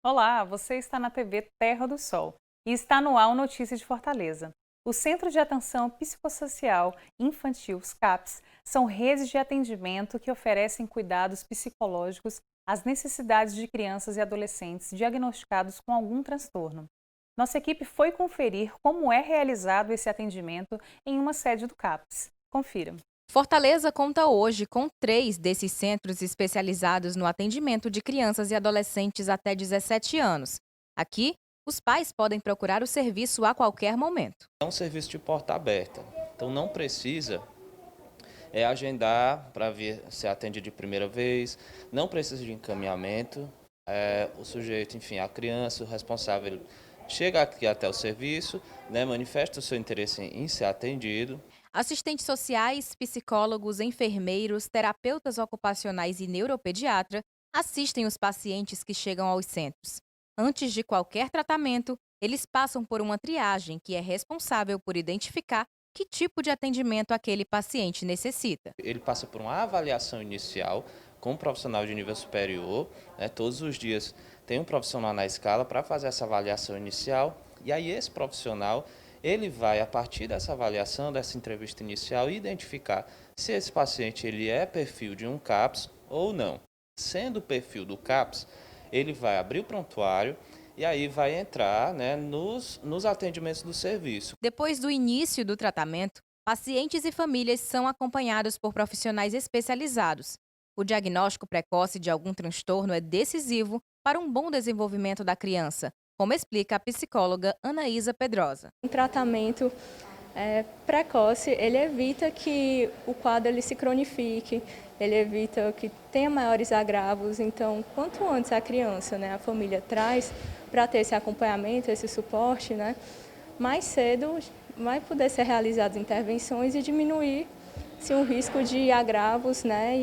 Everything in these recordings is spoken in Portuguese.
Olá, você está na TV Terra do Sol e está no ar o Notícias de Fortaleza. O Centro de Atenção Psicossocial Infantil, os CAPS, são redes de atendimento que oferecem cuidados psicológicos às necessidades de crianças e adolescentes diagnosticados com algum transtorno. Nossa equipe foi conferir como é realizado esse atendimento em uma sede do CAPS. Confira. Fortaleza conta hoje com 3 desses centros especializados no atendimento de crianças e adolescentes até 17 anos. Aqui, os pais podem procurar o serviço a qualquer momento. É um serviço de porta aberta, então não precisa agendar para vir ser atendido de primeira vez, não precisa de encaminhamento. O sujeito, enfim, a criança, o responsável, chega aqui até o serviço, né, manifesta o seu interesse em ser atendido. Assistentes sociais, psicólogos, enfermeiros, terapeutas ocupacionais e neuropediatra assistem os pacientes que chegam aos centros. Antes de qualquer tratamento, eles passam por uma triagem que é responsável por identificar que tipo de atendimento aquele paciente necessita. Ele passa por uma avaliação inicial com um profissional de nível superior, né, todos os dias tem um profissional na escala para fazer essa avaliação inicial, e aí esse profissional ele vai, a partir dessa avaliação, dessa entrevista inicial, identificar se esse paciente ele é perfil de um CAPS ou não. Sendo o perfil do CAPS, ele vai abrir o prontuário e aí vai entrar, né, nos atendimentos do serviço. Depois do início do tratamento, pacientes e famílias são acompanhados por profissionais especializados. O diagnóstico precoce de algum transtorno é decisivo para um bom desenvolvimento da criança, como explica a psicóloga Anaísa Pedrosa. Um tratamento precoce, ele evita que o quadro ele se cronifique, ele evita que tenha maiores agravos. Então, quanto antes a criança, né, a família traz para ter esse acompanhamento, esse suporte, né, mais cedo vai poder ser realizadas intervenções e diminuir o risco de agravos, né,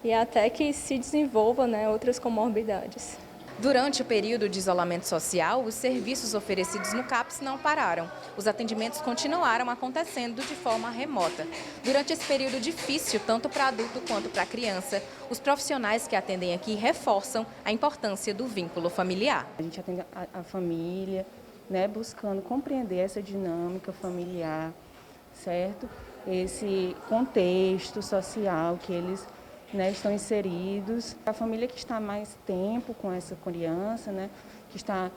e até que se desenvolva, né, outras comorbidades. Durante o período de isolamento social, os serviços oferecidos no CAPS não pararam. Os atendimentos continuaram acontecendo de forma remota. Durante esse período difícil, tanto para adulto quanto para criança, os profissionais que atendem aqui reforçam a importância do vínculo familiar. A gente atende a família, né, buscando compreender essa dinâmica familiar, certo? Esse contexto social que eles, né, estão inseridos. A família que está mais tempo com essa criança, né, que está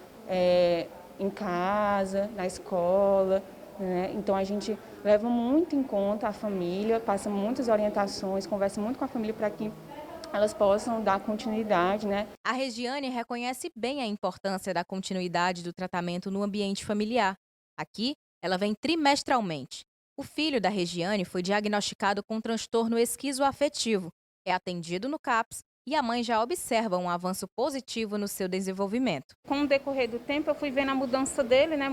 em casa, na escola, né, então a gente leva muito em conta a família, passa muitas orientações, conversa muito com a família para que elas possam dar continuidade, né? A Regiane reconhece bem a importância da continuidade do tratamento no ambiente familiar. Aqui, ela vem trimestralmente. O filho da Regiane foi diagnosticado com transtorno esquizoafetivo, é atendido no CAPS e a mãe já observa um avanço positivo no seu desenvolvimento. Com o decorrer do tempo, eu fui vendo a mudança dele, né,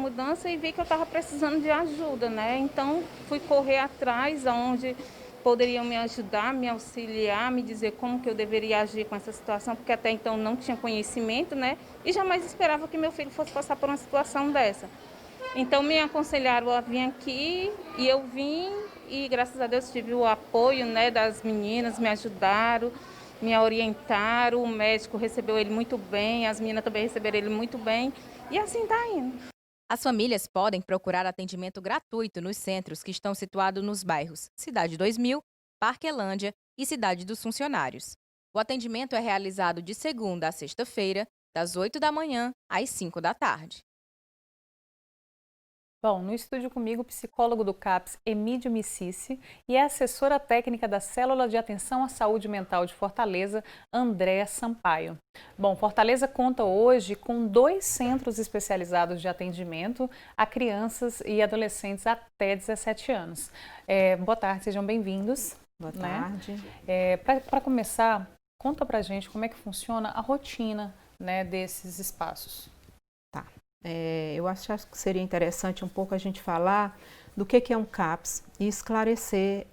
e vi que eu estava precisando de ajuda, né? Então, fui correr atrás aonde poderiam me ajudar, me auxiliar, me dizer como que eu deveria agir com essa situação, porque até então não tinha conhecimento, né? E jamais esperava que meu filho fosse passar por uma situação dessa. Então, me aconselharam a vir aqui e eu vim e, graças a Deus, tive o apoio, né, das meninas, me ajudaram, me orientaram, o médico recebeu ele muito bem, as meninas também receberam ele muito bem e assim está indo. As famílias podem procurar atendimento gratuito nos centros que estão situados nos bairros Cidade 2000, Parquelândia e Cidade dos Funcionários. O atendimento é realizado de segunda a sexta-feira, das 8 da manhã às 5 da tarde. Bom, no estúdio comigo, o psicólogo do CAPS, Emídio Micici, e a assessora técnica da Célula de Atenção à Saúde Mental de Fortaleza, Andréa Sampaio. Bom, Fortaleza conta hoje com 2 centros especializados de atendimento a crianças e adolescentes até 17 anos. Boa tarde, sejam bem-vindos. Boa tarde. Para começar, conta pra gente como é que funciona a rotina, né, desses espaços. Tá. Eu acho que seria interessante um pouco a gente falar do que é um CAPS e esclarecer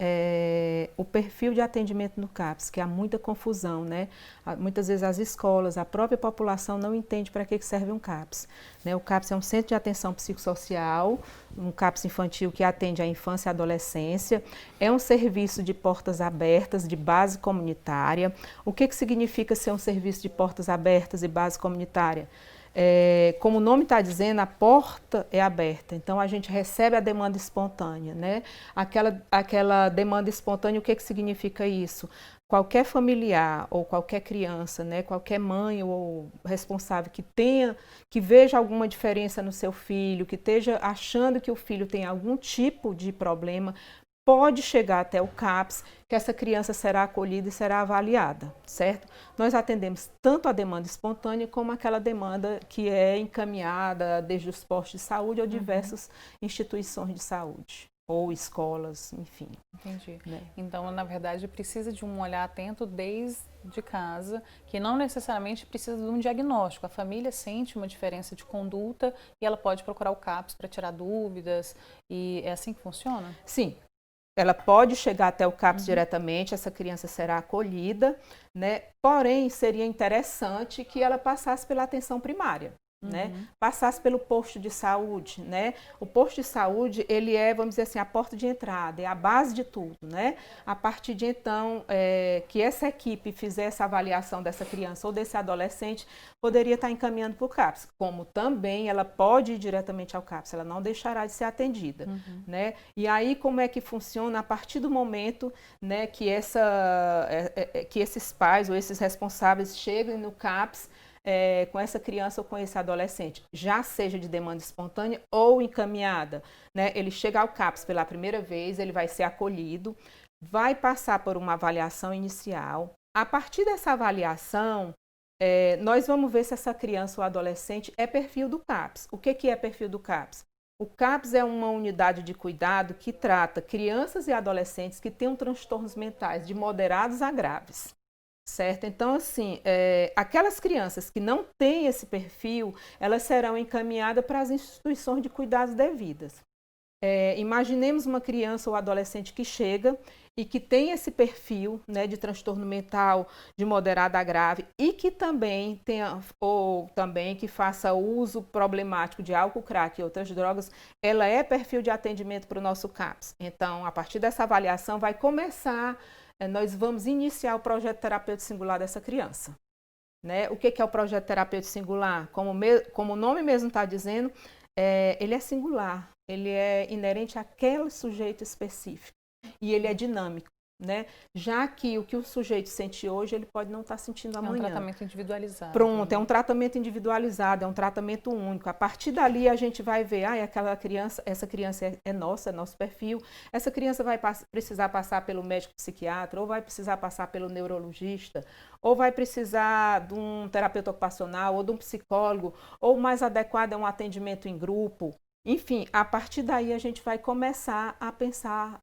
o perfil de atendimento no CAPS, que há muita confusão, né? Muitas vezes as escolas, a própria população não entende para que serve um CAPS. Né? O CAPS é um centro de atenção psicossocial, um CAPS infantil que atende à infância e à adolescência, é um serviço de portas abertas, de base comunitária. O que significa ser um serviço de portas abertas e base comunitária? Como o nome está dizendo, a porta é aberta, então a gente recebe a demanda espontânea, né? Aquela demanda espontânea, o que significa isso? Qualquer familiar ou qualquer criança, né, qualquer mãe ou responsável que veja alguma diferença no seu filho, que esteja achando que o filho tem algum tipo de problema, pode chegar até o CAPS, que essa criança será acolhida e será avaliada, certo? Nós atendemos tanto a demanda espontânea como aquela demanda que é encaminhada desde os postos de saúde ou diversas instituições de saúde, ou escolas, enfim. Entendi. Né? Então, na verdade, precisa de um olhar atento desde casa, que não necessariamente precisa de um diagnóstico. A família sente uma diferença de conduta e ela pode procurar o CAPS para tirar dúvidas, e é assim que funciona? Sim. Ela pode chegar até o CAPS diretamente, essa criança será acolhida, né? Porém, seria interessante que ela passasse pela atenção primária, né? Passasse pelo posto de saúde, né? O posto de saúde, ele é, vamos dizer assim, a porta de entrada, é a base de tudo, né? A partir de então, que essa equipe fizer essa avaliação dessa criança ou desse adolescente, poderia estar encaminhando para o CAPS, como também ela pode ir diretamente ao CAPS, ela não deixará de ser atendida, né? E aí, como é que funciona a partir do momento, né, que esses pais ou esses responsáveis cheguem no CAPS, com essa criança ou com esse adolescente, já seja de demanda espontânea ou encaminhada, né? Ele chega ao CAPS pela primeira vez, ele vai ser acolhido, vai passar por uma avaliação inicial. A partir dessa avaliação, nós vamos ver se essa criança ou adolescente é perfil do CAPS. O que é perfil do CAPS? O CAPS é uma unidade de cuidado que trata crianças e adolescentes que tenham transtornos mentais de moderados a graves. Certo? Então, assim, aquelas crianças que não têm esse perfil, elas serão encaminhadas para as instituições de cuidados devidas. Imaginemos uma criança ou adolescente que chega e que tem esse perfil, né, de transtorno mental de moderado a grave e que também tenha, ou também que faça uso problemático de álcool, crack e outras drogas, ela é perfil de atendimento para o nosso CAPS. Então, a partir dessa avaliação, vai começar, nós vamos iniciar o projeto terapêutico singular dessa criança. Né? O que é o projeto terapêutico singular? Como o nome mesmo está dizendo, ele é singular, ele é inerente àquele sujeito específico e ele é dinâmico, né? Já que o que o sujeito sente hoje, ele pode não estar sentindo amanhã. É um tratamento individualizado. Pronto, é um tratamento individualizado, é um tratamento único. A partir dali a gente vai ver, essa criança é nossa, é nosso perfil, essa criança vai precisar passar pelo médico psiquiatra, ou vai precisar passar pelo neurologista, ou vai precisar de um terapeuta ocupacional, ou de um psicólogo, ou mais adequado é um atendimento em grupo. Enfim, a partir daí a gente vai começar a pensar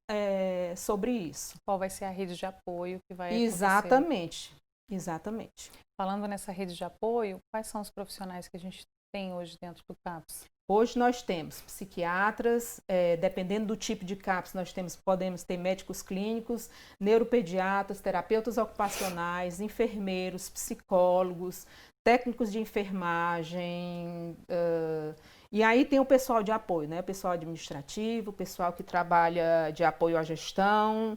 sobre isso. Qual vai ser a rede de apoio que vai acontecer? Exatamente. Falando nessa rede de apoio, quais são os profissionais que a gente tem hoje dentro do CAPS? Hoje nós temos psiquiatras, dependendo do tipo de CAPS, podemos ter médicos clínicos, neuropediatras, terapeutas ocupacionais, enfermeiros, psicólogos, técnicos de enfermagem, e aí tem o pessoal de apoio, né? O pessoal administrativo, o pessoal que trabalha de apoio à gestão,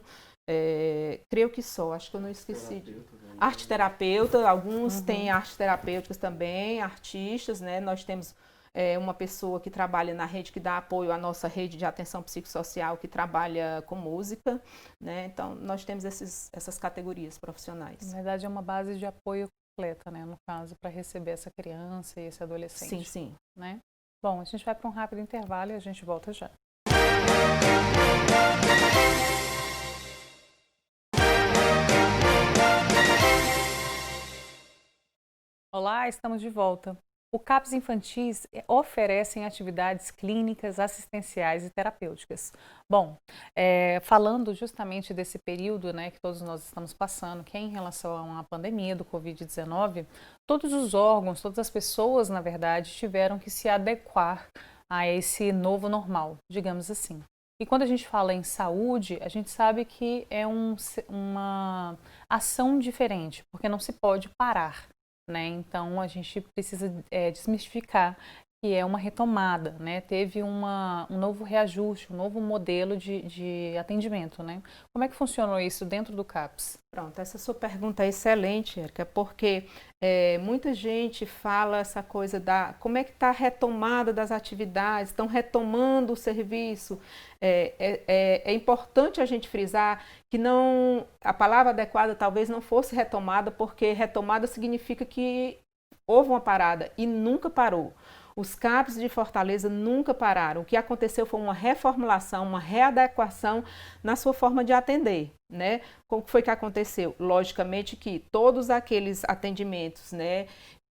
creio que só, acho que eu não esqueci. Arte terapeuta, alguns têm artes terapêuticas também, artistas, né? Nós temos uma pessoa que trabalha na rede, que dá apoio à nossa rede de atenção psicossocial, que trabalha com música, né? Então, nós temos essas categorias profissionais. Na verdade, é uma base de apoio completa, né? No caso, para receber essa criança e esse adolescente. Sim, sim. Né? Bom, a gente vai para um rápido intervalo e a gente volta já. Olá, estamos de volta. O CAPS Infantis oferecem atividades clínicas, assistenciais e terapêuticas. Bom, falando justamente desse período, né, que todos nós estamos passando, que é em relação à pandemia do Covid-19, todos os órgãos, todas as pessoas, na verdade, tiveram que se adequar a esse novo normal, digamos assim. E quando a gente fala em saúde, a gente sabe que é uma ação diferente, porque não se pode parar, né? Então a gente precisa desmistificar que é uma retomada, né? Teve um novo reajuste, um novo modelo de atendimento, né? Como é que funcionou isso dentro do CAPS? Pronto, essa sua pergunta é excelente, Érica, porque muita gente fala essa coisa como é que está a retomada das atividades, estão retomando o serviço. É importante a gente frisar que a palavra adequada talvez não fosse retomada, porque retomada significa que houve uma parada e nunca parou. Os CAPs de Fortaleza nunca pararam. O que aconteceu foi uma reformulação, uma readequação na sua forma de atender, né? Como foi que aconteceu? Logicamente que todos aqueles atendimentos, né,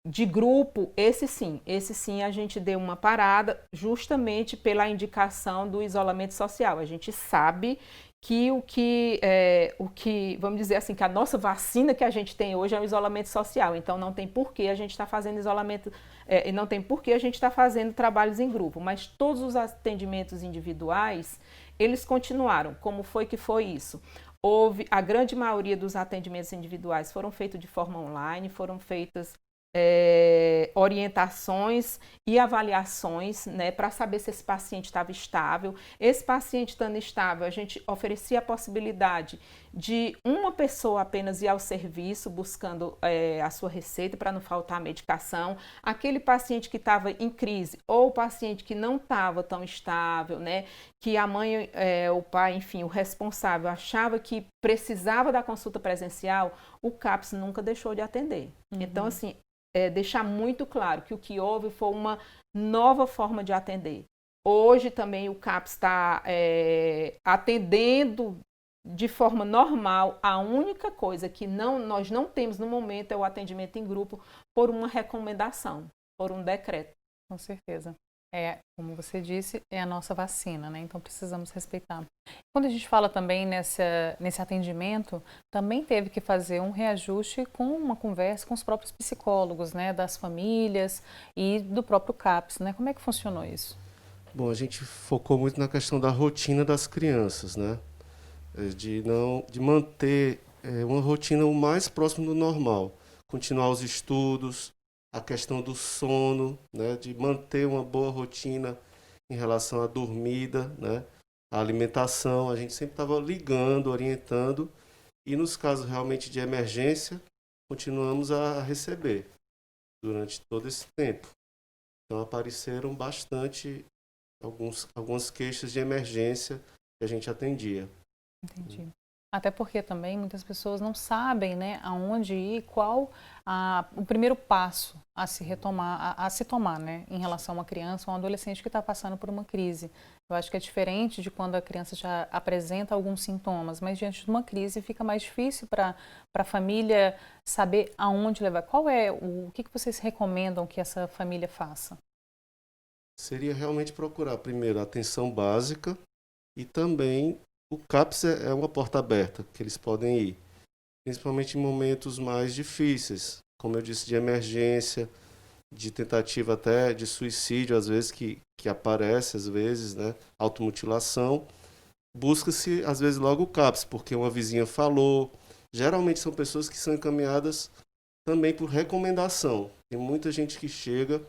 de grupo, esse sim a gente deu uma parada justamente pela indicação do isolamento social. A gente sabe que vamos dizer assim, que a nossa vacina que a gente tem hoje é o isolamento social, então não tem por que a gente estar fazendo isolamento, não tem por que a gente estar fazendo trabalhos em grupo, mas todos os atendimentos individuais, eles continuaram. Como foi que foi isso? A grande maioria dos atendimentos individuais foram feitos de forma online, foram feitas orientações e avaliações, né, para saber se esse paciente estava estável. Esse paciente estando estável, a gente oferecia a possibilidade de uma pessoa apenas ir ao serviço buscando a sua receita para não faltar medicação. Aquele paciente que estava em crise ou o paciente que não estava tão estável, né, que a mãe, o pai, enfim, o responsável achava que precisava da consulta presencial, o CAPS nunca deixou de atender. Então, assim, deixar muito claro que o que houve foi uma nova forma de atender. Hoje também o CAPS está atendendo de forma normal. A única coisa que nós não temos no momento é o atendimento em grupo por uma recomendação, por um decreto. Com certeza. Como você disse, é a nossa vacina, né? Então precisamos respeitar. Quando a gente fala também nesse atendimento, também teve que fazer um reajuste com uma conversa com os próprios psicólogos, né? Das famílias e do próprio CAPS, né? Como é que funcionou isso? Bom, a gente focou muito na questão da rotina das crianças, né? De manter uma rotina o mais próximo do normal, continuar os estudos, a questão do sono, né, de manter uma boa rotina em relação à dormida, né, a alimentação. A gente sempre estava ligando, orientando, e nos casos realmente de emergência, continuamos a receber durante todo esse tempo. Então apareceram bastante algumas queixas de emergência que a gente atendia. Entendi. Até porque também muitas pessoas não sabem, né, aonde ir, qual o primeiro passo a se tomar, né, em relação a uma criança ou um adolescente que está passando por uma crise. Eu acho que é diferente de quando a criança já apresenta alguns sintomas, mas diante de uma crise fica mais difícil para a família saber aonde levar. O que vocês recomendam que essa família faça? Seria realmente procurar primeiro a atenção básica e também o CAPS é uma porta aberta que eles podem ir, principalmente em momentos mais difíceis, como eu disse, de emergência, de tentativa até de suicídio, às vezes, que aparece, às vezes, né? Automutilação. Busca-se, às vezes, logo o CAPS, porque uma vizinha falou. Geralmente são pessoas que são encaminhadas também por recomendação. Tem muita gente que chega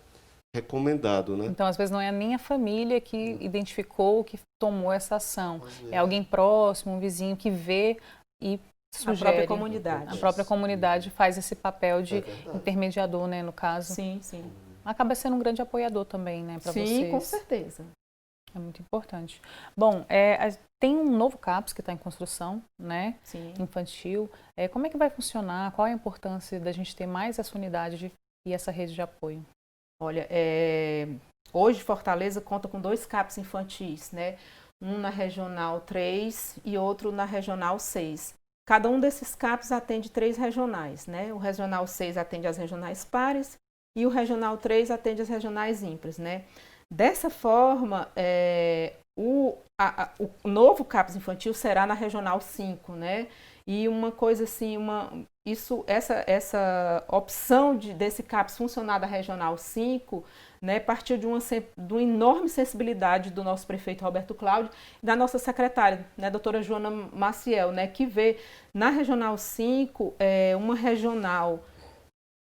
recomendado, né? Então, às vezes, não é nem a família que identificou, que tomou essa ação. É alguém próximo, um vizinho que vê e sugere. A própria comunidade. A própria comunidade faz esse papel de intermediador, né, no caso. Sim, sim. Acaba sendo um grande apoiador também, né, para vocês. Sim, com certeza. É muito importante. Bom, tem um novo CAPS que está em construção, né? Sim. Infantil. Como é que vai funcionar? Qual a importância da gente ter mais essa unidade e essa rede de apoio? Olha, hoje Fortaleza conta com 2 CAPs infantis, né? Um na Regional 3 e outro na Regional 6. Cada um desses CAPs atende 3 regionais, né? O Regional 6 atende as regionais pares e o Regional 3 atende as regionais ímpares, né? Dessa forma, o novo CAPS infantil será na Regional 5, né? E uma coisa assim, essa opção desse CAPS funcionar da Regional 5, né, partiu de uma enorme sensibilidade do nosso prefeito Roberto Cláudio e da nossa secretária, né, doutora Joana Maciel, né, que vê na Regional 5 uma regional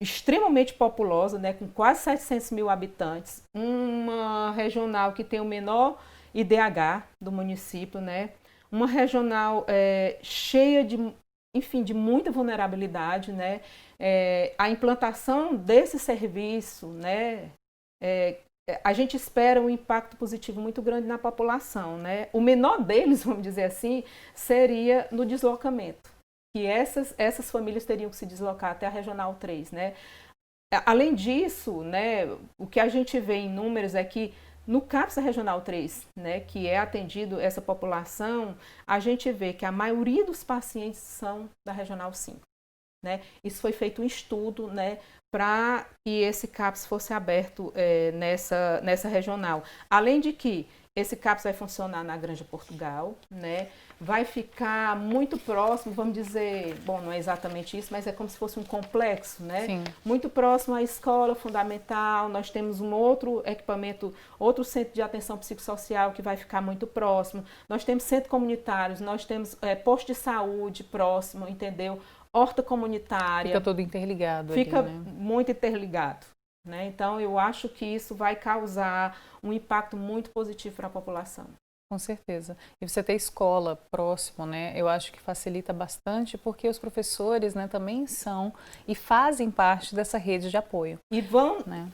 extremamente populosa, né, com quase 700 mil habitantes, uma regional que tem o menor IDH do município, né, uma regional cheia de muita vulnerabilidade, né, a implantação desse serviço, né, a gente espera um impacto positivo muito grande na população, né, o menor deles, vamos dizer assim, seria no deslocamento, que essas famílias teriam que se deslocar até a Regional 3, né. Além disso, né, o que a gente vê em números é que no CAPS da Regional 3, né, que é atendido essa população, a gente vê que a maioria dos pacientes são da Regional 5. Né. Isso foi feito um estudo, né, para que esse CAPS fosse aberto nessa regional. Além de que esse CAPS vai funcionar na Granja Portugal, né, vai ficar muito próximo, vamos dizer, bom, não é exatamente isso, mas é como se fosse um complexo, né? Sim. Muito próximo à escola fundamental, nós temos um outro equipamento, outro centro de atenção psicossocial que vai ficar muito próximo, nós temos centros comunitários, nós temos posto de saúde próximo, entendeu? Horta comunitária. Fica todo interligado. Fica ali, né? muito interligado. Né? Então, eu acho que isso vai causar um impacto muito positivo para a população. Com certeza. E você ter escola próximo, né? Eu acho que facilita bastante, porque os professores, né, também são e fazem parte dessa rede de apoio. E vão, né?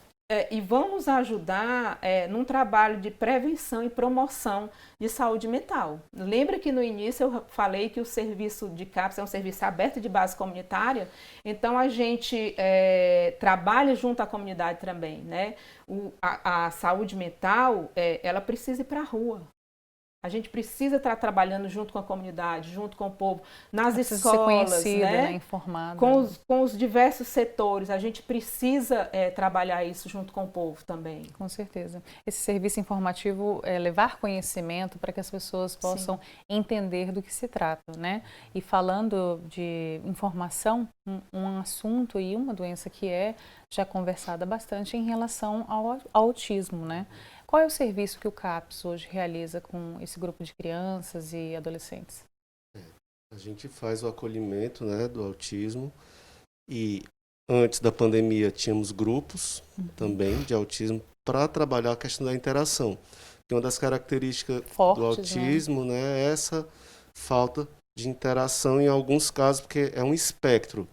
E vão nos ajudar num trabalho de prevenção e promoção de saúde mental. Lembra que no início eu falei que o serviço de CAPS é um serviço aberto de base comunitária? Então, a gente trabalha junto à comunidade também, né? A saúde mental, ela precisa ir para a rua. A gente precisa estar trabalhando junto com a comunidade, junto com o povo, nas escolas, ser conhecida, né? Informada. Com os diversos setores. A gente precisa trabalhar isso junto com o povo também. Com certeza. Esse serviço informativo é levar conhecimento para que as pessoas possam entender do que se trata, né? E falando de informação, um assunto e uma doença que é já conversada bastante em relação ao autismo, né? Qual é o serviço que o CAPS hoje realiza com esse grupo de crianças e adolescentes? A gente faz o acolhimento, né, do autismo e antes da pandemia tínhamos grupos também de autismo para trabalhar a questão da interação. Porque uma das características do autismo, né, é essa falta de interação em alguns casos, porque é um espectro.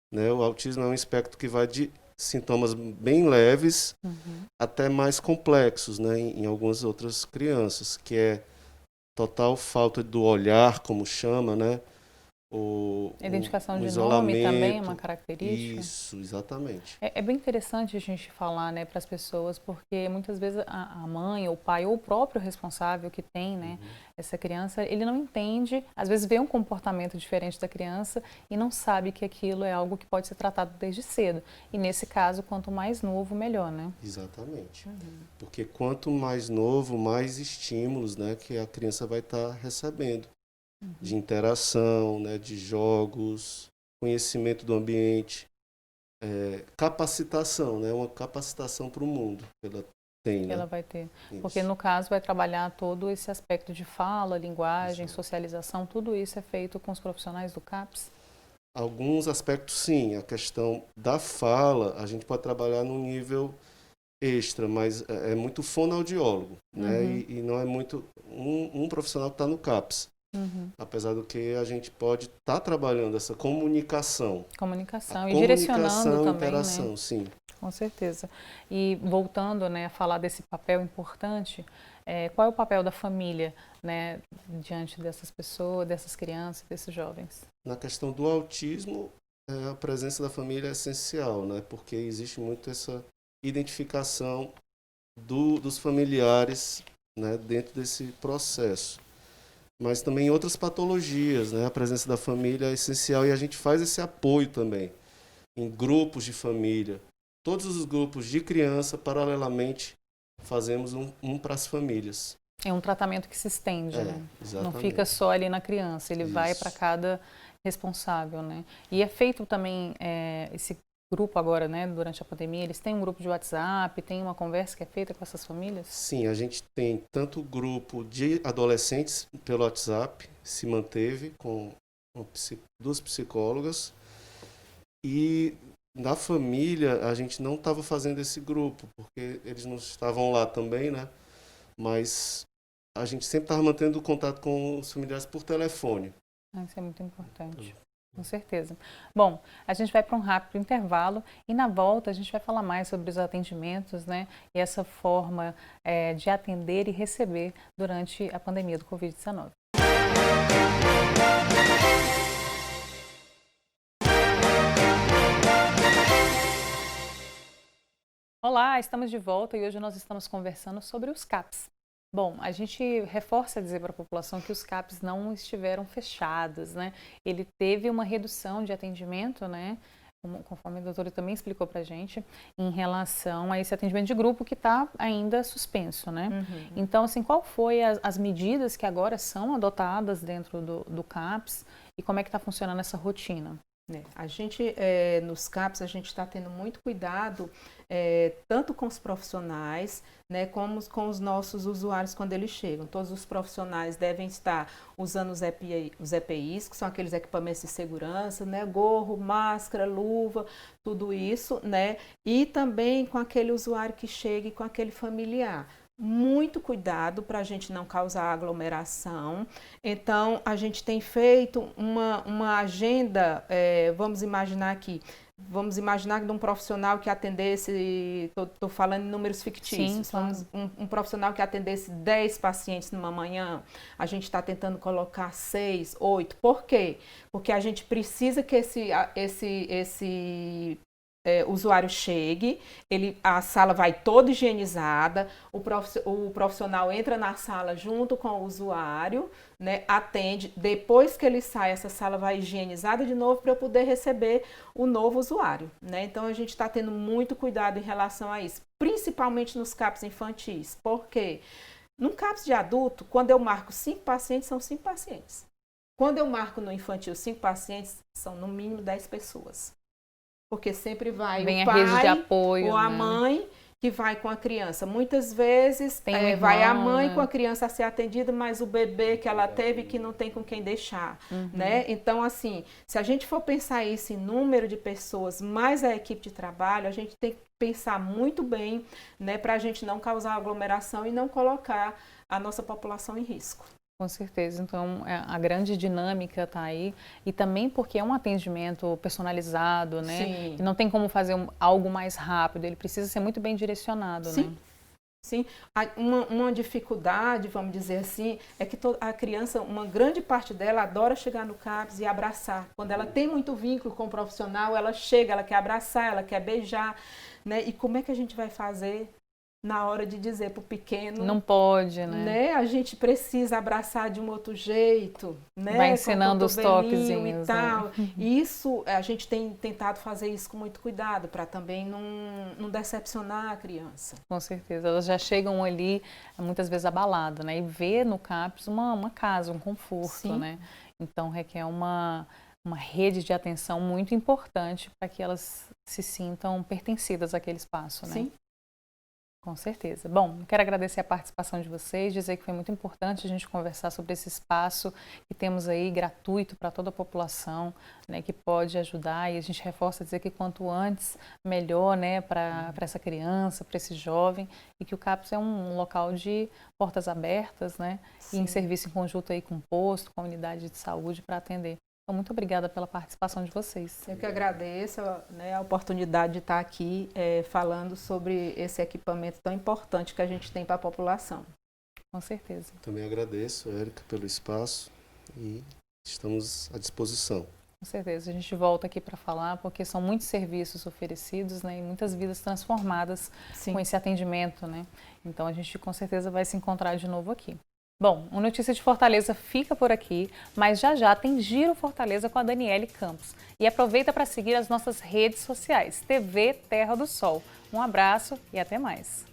Né? O autismo é um espectro que vai de sintomas bem leves até mais complexos, né, em algumas outras crianças, que é total falta do olhar, como chama, né, identificação de isolamento, nome também é uma característica. Isso, exatamente. É bem interessante a gente falar, né, para as pessoas, porque muitas vezes a mãe, ou o pai, ou o próprio responsável que tem, né, essa criança, ele não entende, às vezes vê um comportamento diferente da criança e não sabe que aquilo é algo que pode ser tratado desde cedo. E nesse caso, quanto mais novo, melhor, né? Exatamente. Porque quanto mais novo, mais estímulos, né, que a criança vai estar recebendo. De interação, né, de jogos, conhecimento do ambiente, capacitação, né, uma capacitação para o mundo que ela tem. Né? Ela vai ter. Isso. Porque no caso vai trabalhar todo esse aspecto de fala, linguagem, socialização, tudo isso é feito com os profissionais do CAPS? Alguns aspectos sim, a questão da fala a gente pode trabalhar num nível extra, mas é muito fonoaudiólogo, né, e não é muito um profissional que está no CAPS. Apesar do que a gente pode estar trabalhando essa comunicação. E direcionando também, interação, né? Sim. Com certeza. E voltando, né, a falar desse papel importante, qual é o papel da família, né, diante dessas pessoas, dessas crianças, desses jovens? Na questão do autismo, a presença da família é essencial, né, porque existe muito essa identificação dos familiares, né, dentro desse processo. Mas também em outras patologias, né? A presença da família é essencial e a gente faz esse apoio também em grupos de família. Todos os grupos de criança, paralelamente, fazemos um para as famílias. É um tratamento que se estende, né? Exatamente. Não fica só ali na criança, ele vai para cada responsável, né? E é feito também esse grupo agora, né, durante a pandemia, eles têm um grupo de WhatsApp, tem uma conversa que é feita com essas famílias? Sim, a gente tem tanto o grupo de adolescentes pelo WhatsApp, se manteve com duas psicólogas, e na família a gente não estava fazendo esse grupo, porque eles não estavam lá também, né? Mas a gente sempre estava mantendo contato com os familiares por telefone. Isso é muito importante. Com certeza. Bom, a gente vai para um rápido intervalo e na volta a gente vai falar mais sobre os atendimentos, né? E essa forma de atender e receber durante a pandemia do Covid-19. Olá, estamos de volta e hoje nós estamos conversando sobre os CAPs. Bom, a gente reforça a dizer para a população que os CAPs não estiveram fechados, né? Ele teve uma redução de atendimento, né? Conforme a doutora também explicou para a gente, em relação a esse atendimento de grupo que está ainda suspenso, né? Uhum. Então, assim, qual foi as medidas que agora são adotadas dentro do CAPs e como é que está funcionando essa rotina? A gente, nos CAPs, a gente está tendo muito cuidado, tanto com os profissionais, né, como com os nossos usuários quando eles chegam. Todos os profissionais devem estar usando os EPIs, que são aqueles equipamentos de segurança, né, gorro, máscara, luva, tudo isso, né, e também com aquele usuário que chega e com aquele familiar. Muito cuidado para a gente não causar aglomeração. Então, a gente tem feito uma agenda, vamos imaginar que de um profissional que atendesse, estou falando em números fictícios, sim, claro. um profissional que atendesse 10 pacientes numa manhã, a gente está tentando colocar 6, 8. Por quê? Porque a gente precisa que esse usuário chegue, a sala vai toda higienizada, o profissional entra na sala junto com o usuário, né, atende, depois que ele sai, essa sala vai higienizada de novo para eu poder receber o novo usuário, né? Então a gente está tendo muito cuidado em relação a isso, principalmente nos CAPs infantis, porque num CAPs de adulto, quando eu marco 5 pacientes, são 5 pacientes. Quando eu marco no infantil 5 pacientes, são no mínimo 10 pessoas. Porque sempre vai o pai rede de apoio, ou a mãe que vai com a criança. Muitas vezes vai a mãe com a criança a ser atendida, mas o bebê que ela teve que não tem com quem deixar, né? Então, assim, se a gente for pensar isso em número de pessoas mais a equipe de trabalho, a gente tem que pensar muito bem, né, para a gente não causar aglomeração e não colocar a nossa população em risco. Com certeza, então a grande dinâmica está aí e também porque é um atendimento personalizado, né? Sim. E não tem como fazer algo mais rápido, ele precisa ser muito bem direcionado, sim. né? Sim, uma dificuldade, vamos dizer assim, é que a criança, uma grande parte dela adora chegar no CAPs e abraçar. Quando ela tem muito vínculo com o profissional, ela chega, ela quer abraçar, ela quer beijar, né? E como é que a gente vai fazer na hora de dizer para o pequeno... Não pode, né? A gente precisa abraçar de um outro jeito, né? Vai ensinando os toquezinhos e tal. Isso, a gente tem tentado fazer isso com muito cuidado, para também não decepcionar a criança. Com certeza. Elas já chegam ali, muitas vezes abaladas, né? E vê no CAPs uma casa, um conforto, sim, né? Então, requer uma rede de atenção muito importante para que elas se sintam pertencidas àquele espaço, né? Sim. Com certeza. Bom, quero agradecer a participação de vocês, dizer que foi muito importante a gente conversar sobre esse espaço que temos aí gratuito para toda a população, né, que pode ajudar, e a gente reforça dizer que quanto antes, melhor, né, para essa criança, para esse jovem, e que o CAPs é um local de portas abertas, né, e em serviço em conjunto aí com o posto, com a unidade de saúde para atender. Então, muito obrigada pela participação de vocês. Eu que agradeço, né, a oportunidade de estar aqui falando sobre esse equipamento tão importante que a gente tem para a população. Com certeza. Também agradeço, Érica, pelo espaço e estamos à disposição. Com certeza. A gente volta aqui para falar porque são muitos serviços oferecidos, né, e muitas vidas transformadas, sim, com esse atendimento, né? Então, a gente com certeza vai se encontrar de novo aqui. Bom, o Notícia de Fortaleza fica por aqui, mas já tem Giro Fortaleza com a Daniele Campos. E aproveita para seguir as nossas redes sociais, TV Terra do Sol. Um abraço e até mais.